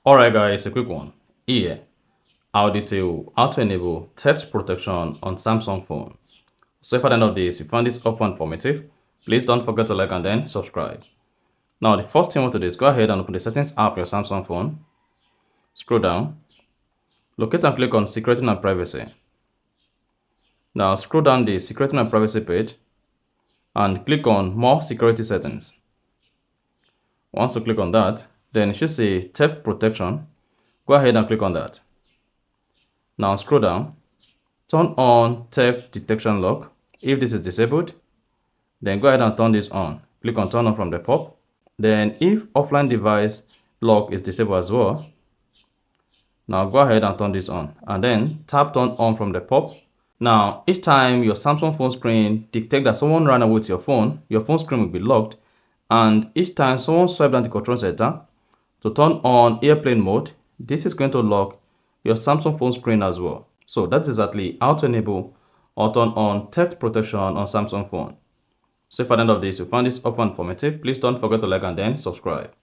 Alright guys, a quick one. Here, I'll detail how to enable theft protection on Samsung phone. So if at the end of this you found this helpful and informative, please don't forget to like and then subscribe. Now the first thing you want to do is go ahead and open the settings app on your Samsung phone. Scroll down, locate and click on security and privacy. Now scroll down the security and privacy page and click on more security settings. Once you click on that, then you should say theft protection. Go ahead and click on that. Now scroll down, turn on theft detection lock. If this is disabled, then go ahead and turn this on. Click on turn on from the pop. Then if offline device lock is disabled as well, now go ahead and turn this on and then tap turn on from the pop. Now each time your Samsung phone screen detects that someone ran away with your phone screen will be locked, and each time someone swiped down the control center to turn on airplane mode, this is going to lock your Samsung phone screen as well. So that's exactly how to enable or turn on theft protection on Samsung phone. So if at the end of this you found this helpful and informative, please don't forget to like and then subscribe.